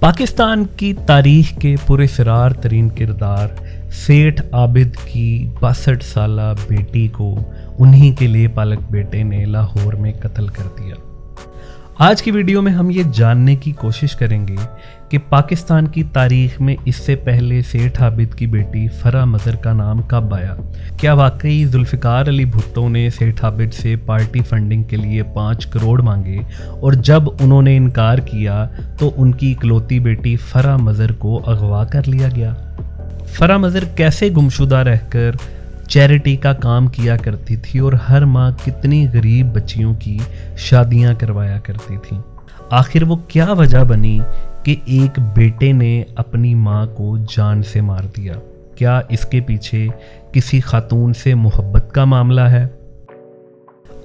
पाकिस्तान की तारीख के पुरस्कार तरीन किरदार सेठ आबिद की 62 साला बेटी को उन्हीं के लिए पालक बेटे ने लाहौर में कत्ल कर दिया। आज की वीडियो में हम ये जानने की कोशिश करेंगे कि पाकिस्तान की तारीख में इससे पहले सेठ आबिद की बेटी फरा मज़र का नाम कब आया। क्या वाकई जुल्फ़िकार अली भुट्टो ने सेठ आबिद से पार्टी फंडिंग के लिए 5 करोड़ मांगे और जब उन्होंने इनकार किया तो उनकी इकलौती बेटी फरा मज़र को अगवा कर लिया गया। फरा मज़र कैसे गुमशुदा रहकर चैरिटी का काम किया करती थी और हर माह कितनी गरीब बच्चियों की शादियां करवाया करती थी। आखिर वो क्या वजह बनी कि एक बेटे ने अपनी मां को जान से मार दिया। क्या इसके पीछे किसी खातून से मोहब्बत का मामला है?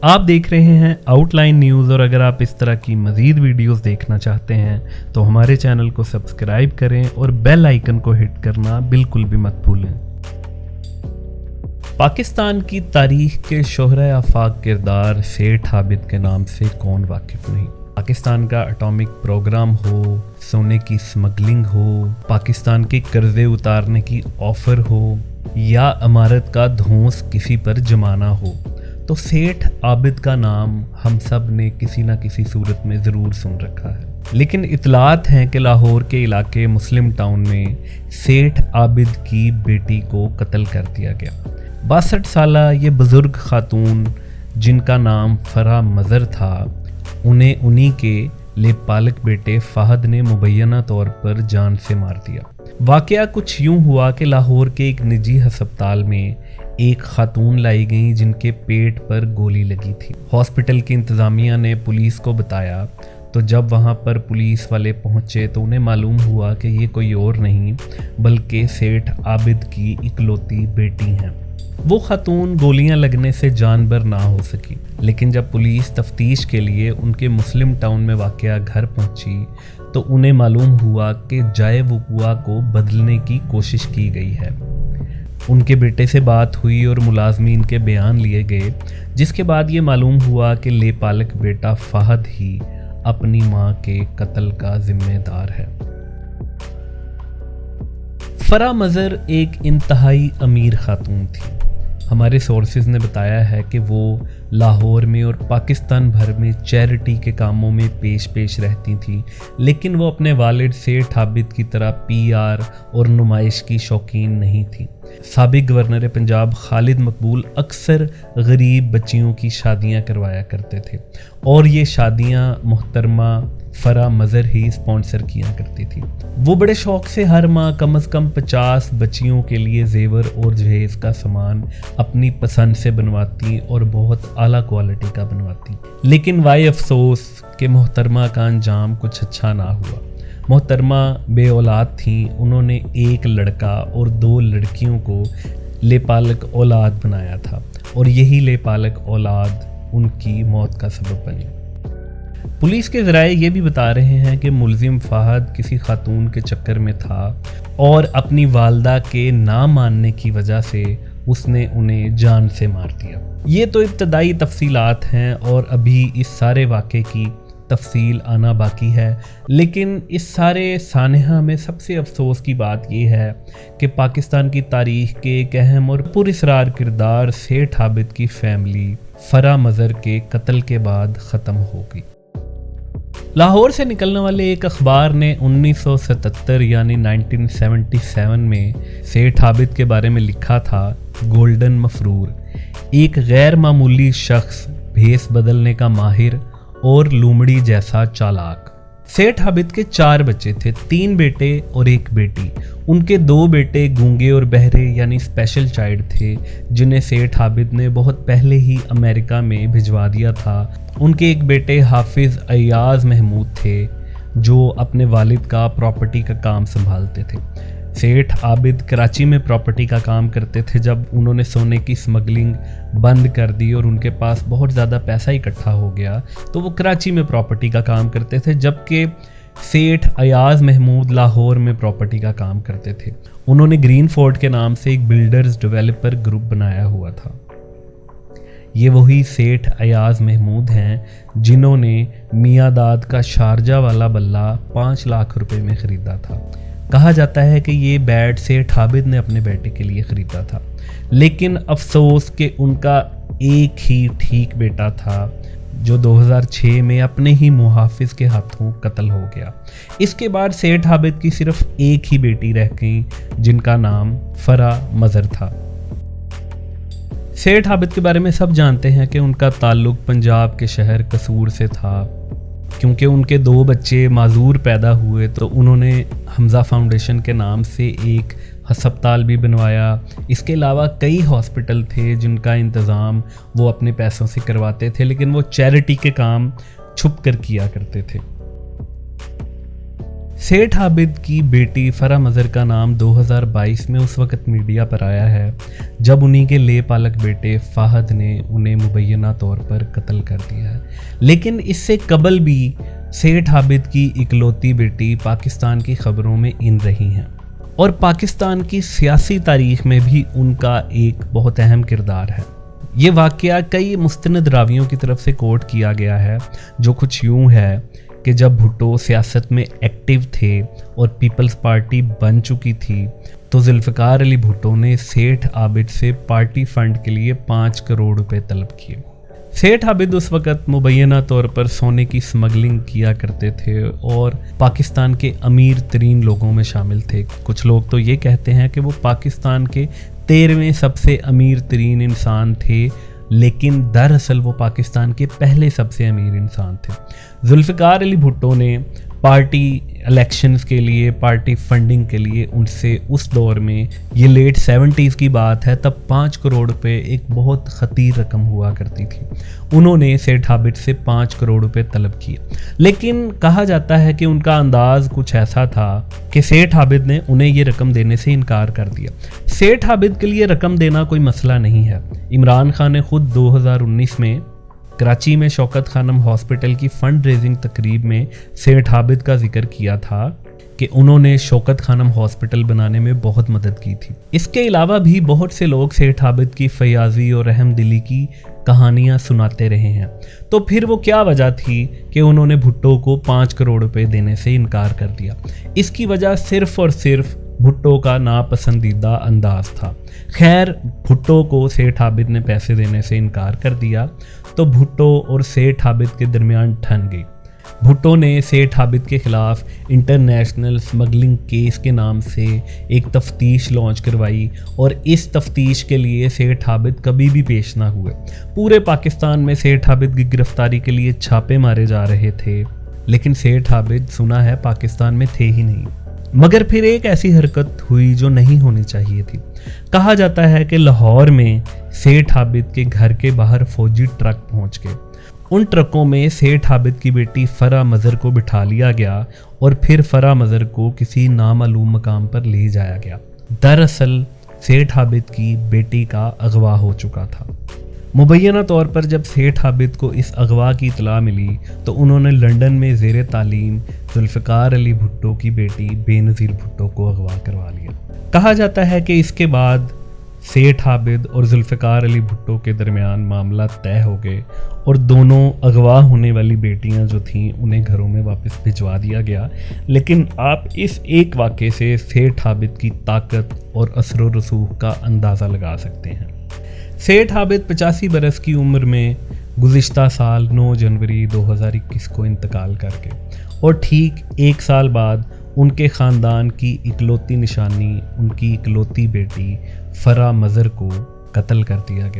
आप देख रहे हैं आउटलाइन न्यूज़ और अगर आप इस तरह की मज़ीद वीडियोस देखना चाहते हैं तो हमारे चैनल को सब्सक्राइब करें और बेल आइकन को हिट करना बिल्कुल भी मत भूलें। पाकिस्तान की तारीख के शोहरा आफाक किरदार सेठ आबिद के नाम से कौन वाकिफ़ नहीं। पाकिस्तान का एटॉमिक प्रोग्राम हो, सोने की स्मगलिंग हो, पाकिस्तान के कर्जे उतारने की ऑफ़र हो या इमारत का धौंस किसी पर जमाना हो तो सेठ आबिद का नाम हम सब ने किसी न किसी सूरत में ज़रूर सुन रखा है। लेकिन इतलात हैं कि लाहौर के इलाके मुस्लिम टाउन में सेठ आबिद की बेटी को कत्ल कर दिया गया। 62 साला ये बुज़ुर्ग खातून जिनका नाम फरा मज़र था, उन्हें उन्हीं के लेपालक बेटे फ़हद ने मुबैना तौर पर जान से मार दिया। वाक़या कुछ यूँ हुआ कि लाहौर के एक निजी हस्पताल में एक खातून लाई गई जिनके पेट पर गोली लगी थी। हॉस्पिटल की इंतज़ामिया ने पुलिस को बताया तो जब वहाँ पर पुलिस वाले पहुँचे तो उन्हें मालूम हुआ कि ये कोई और नहीं बल्कि सेठ आबिद की इकलौती बेटी हैं। वो खातून गोलियां लगने से जानबर ना हो सकी, लेकिन जब पुलिस तफ्तीश के लिए उनके मुस्लिम टाउन में वाक़या घर पहुंची तो उन्हें मालूम हुआ कि जाए वक़ुआ को बदलने की कोशिश की गई है। उनके बेटे से बात हुई और मुलाजमीन के बयान लिए गए, जिसके बाद ये मालूम हुआ कि लेपालक बेटा फ़हद ही अपनी माँ के कत्ल का जिम्मेदार है। फरा मज़र एक इंतहाई अमीर खातून थी। हमारे सोर्सेज ने बताया है कि वो लाहौर में और पाकिस्तान भर में चैरिटी के कामों में पेश रहती थी, लेकिन वो अपने वालिद सेठ आबिद की तरह PR और नुमाइश की शौकीन नहीं थी। साबिक गवर्नर पंजाब खालिद मकबूल अक्सर गरीब बच्चियों की शादियां करवाया करते थे और ये शादियां मोहतरमा फरा मज़र ही स्पॉन्सर किया करती थी। वो बड़े शौक से हर माह कम से कम 50 बच्चियों के लिए जेवर और जहेज का सामान अपनी पसंद से बनवाती और बहुत आला क्वालिटी का बनवाती। लेकिन वाई अफसोस कि मोहतरमा का अंजाम कुछ अच्छा ना हुआ। मोहतरमा बे औलाद थीं। उन्होंने एक लड़का और 2 लड़कियों को लेपालक औलाद बनाया था और यही लेपालक औलाद उनकी मौत का सबब बनी। पुलिस के ज़राए ये भी बता रहे हैं कि मुलजिम फ़हद किसी खातून के चक्कर में था और अपनी वालदा के ना मानने की वजह से उसने उन्हें जान से मार दिया। ये तो इब्तदाई तफसीलात हैं और अभी इस सारे वाक़े की तफसील आना बाकी है। लेकिन इस सारे सानहा में सबसे अफसोस की बात यह है कि पाकिस्तान की तारीख के एक अहम और पुरस्कार किरदार सेठ आबिद की फैमिली फरा मज़र के कत्ल के बाद ख़त्म हो गई। लाहौर से निकलने वाले एक अखबार ने 1977 यानी 1977 में सेठ आबिद के बारे में लिखा था, गोल्डन मफरूर, एक गैर मामूली शख्स, भेस बदलने का माहिर और लूमड़ी जैसा चालाक। सेठ आबिद के 4 बच्चे थे, 3 बेटे और 1 बेटी। उनके 2 बेटे गूंगे और बहरे यानी स्पेशल चाइल्ड थे, जिन्हें सेठ आबिद ने बहुत पहले ही अमेरिका में भिजवा दिया था। उनके एक बेटे हाफिज़ अयाज महमूद थे जो अपने वालिद का प्रॉपर्टी का काम संभालते थे। सेठ आबिद कराची में प्रॉपर्टी का काम करते थे। जब उन्होंने सोने की स्मगलिंग बंद कर दी और उनके पास बहुत ज़्यादा पैसा इकट्ठा हो गया तो वो कराची में प्रॉपर्टी का काम करते थे, जबकि सेठ अयाज महमूद लाहौर में प्रॉपर्टी का काम करते थे। उन्होंने ग्रीन फोर्ट के नाम से एक बिल्डर्स डेवलपर ग्रुप बनाया हुआ था। یہ وہی سیٹھ ایاز محمود ہیں جنہوں نے میاں داد کا شارجہ والا بلہ 5 لاکھ روپے میں خریدا تھا۔ کہا جاتا ہے کہ یہ بیٹ سیٹھ عابد نے اپنے بیٹے کے لیے خریدا تھا، لیکن افسوس کہ ان کا ایک ہی ٹھیک بیٹا تھا جو 2006 میں اپنے ہی محافظ کے ہاتھوں قتل ہو گیا۔ اس کے بعد سیٹھ عابد کی صرف ایک ہی بیٹی رہ گئی جن کا نام فرح مظہر تھا۔ سیٹھ عابد کے بارے میں سب جانتے ہیں کہ ان کا تعلق پنجاب کے شہر قصور سے تھا۔ کیونکہ ان کے 2 بچے معذور پیدا ہوئے تو انہوں نے حمزہ فاؤنڈیشن کے نام سے ایک ہسپتال بھی بنوایا۔ اس کے علاوہ کئی ہاسپٹل تھے جن کا انتظام وہ اپنے پیسوں سے کرواتے تھے، لیکن وہ چیریٹی کے کام چھپ کر کیا کرتے تھے۔ سیٹھ عابد کی بیٹی فرح مظہر کا نام 2022 میں اس وقت میڈیا پر آیا ہے جب انہی کے لے پالک بیٹے فہد نے انہیں مبینہ طور پر قتل کر دیا ہے، لیکن اس سے قبل بھی سیٹھ عابد کی اکلوتی بیٹی پاکستان کی خبروں میں ان رہی ہیں، اور پاکستان کی سیاسی تاریخ میں بھی ان کا ایک بہت اہم کردار ہے۔ یہ واقعہ کئی مستند راویوں کی طرف سے کوٹ کیا گیا ہے، جو کچھ یوں ہے کہ جب بھٹو سیاست میں ایکٹیو تھے اور پیپلز پارٹی بن چکی تھی تو ذوالفقار علی بھٹو نے سیٹھ عابد سے پارٹی فنڈ کے لیے 5 کروڑ روپے طلب کیے۔ سیٹھ عابد اس وقت مبینہ طور پر سونے کی سمگلنگ کیا کرتے تھے اور پاکستان کے امیر ترین لوگوں میں شامل تھے۔ کچھ لوگ تو یہ کہتے ہیں کہ وہ پاکستان کے 13ویں سب سے امیر ترین انسان تھے، لیکن دراصل وہ پاکستان کے پہلے سب سے امیر انسان تھے۔ ذوالفقار علی بھٹو نے پارٹی الیکشنز کے لیے، پارٹی فنڈنگ کے لیے ان سے اس دور میں، یہ لیٹ 70s کی بات ہے، تب 5 کروڑ روپے ایک بہت خطیر رقم ہوا کرتی تھی۔ انہوں نے سیٹھ عابد سے 5 کروڑ روپے طلب کیے، لیکن کہا جاتا ہے کہ ان کا انداز کچھ ایسا تھا کہ سیٹھ عابد نے انہیں یہ رقم دینے سے انکار کر دیا۔ سیٹھ عابد کے لیے رقم دینا کوئی مسئلہ نہیں ہے۔ عمران خان نے خود 2019 میں کراچی میں شوکت خانم ہاسپٹل کی فنڈ ریزنگ تقریب میں سیٹھ عابد کا ذکر کیا تھا کہ انہوں نے شوکت خانم ہاسپٹل بنانے میں بہت مدد کی تھی۔ اس کے علاوہ بھی بہت سے لوگ سیٹھ عابد کی فیاضی اور رحم دلی کی کہانیاں سناتے رہے ہیں، تو پھر وہ کیا وجہ تھی کہ انہوں نے بھٹو کو 5 کروڑ روپے دینے سے انکار کر دیا؟ اس کی وجہ صرف اور صرف بھٹو کا ناپسندیدہ انداز تھا۔ خیر، بھٹو کو سیٹھ عابد نے پیسے دینے سے انکار کر دیا تو بھٹو اور سیٹھ عابد کے درمیان ٹھن گئی۔ بھٹو نے سیٹھ عابد کے خلاف انٹرنیشنل سمگلنگ کیس کے نام سے ایک تفتیش لانچ کروائی، اور اس تفتیش کے لیے سیٹھ عابد کبھی بھی پیش نہ ہوئے۔ پورے پاکستان میں سیٹھ عابد کی گرفتاری کے لیے چھاپے مارے جا رہے تھے، لیکن سیٹھ عابد سنا ہے پاکستان میں تھے ہی نہیں۔ مگر پھر ایک ایسی حرکت ہوئی جو نہیں ہونی چاہیے تھی۔ کہا جاتا ہے کہ لاہور میں سیٹھ عابد کے گھر کے باہر فوجی ٹرک پہنچ گئے۔ ان ٹرکوں میں سیٹھ عابد کی بیٹی فرح مظہر کو بٹھا لیا گیا اور پھر فرح مظہر کو کسی نامعلوم مقام پر لے جایا گیا۔ دراصل سیٹھ عابد کی بیٹی کا اغوا ہو چکا تھا۔ مبینہ طور پر جب سیٹھ عابد کو اس اغوا کی اطلاع ملی تو انہوں نے لندن میں زیر تعلیم ذوالفقار علی بھٹو کی بیٹی بے نظیر بھٹو کو اغوا کروا لیا۔ کہا جاتا ہے کہ اس کے بعد سیٹھ عابد اور ذوالفقار علی بھٹو کے درمیان معاملہ طے ہو گئے اور دونوں اغوا ہونے والی بیٹیاں جو تھیں انہیں گھروں میں واپس بھجوا دیا گیا۔ لیکن آپ اس ایک واقعے سے سیٹھ عابد کی طاقت اور اثر و رسوخ کا اندازہ لگا سکتے ہیں۔ سیٹھ عابد 85 برس کی عمر میں گزشتہ سال 9 جنوری 2021 کو انتقال کر گئے، اور ٹھیک 1 سال بعد ان کے خاندان کی اکلوتی نشانی، ان کی اکلوتی بیٹی فرح مظہر کو قتل کر دیا گیا۔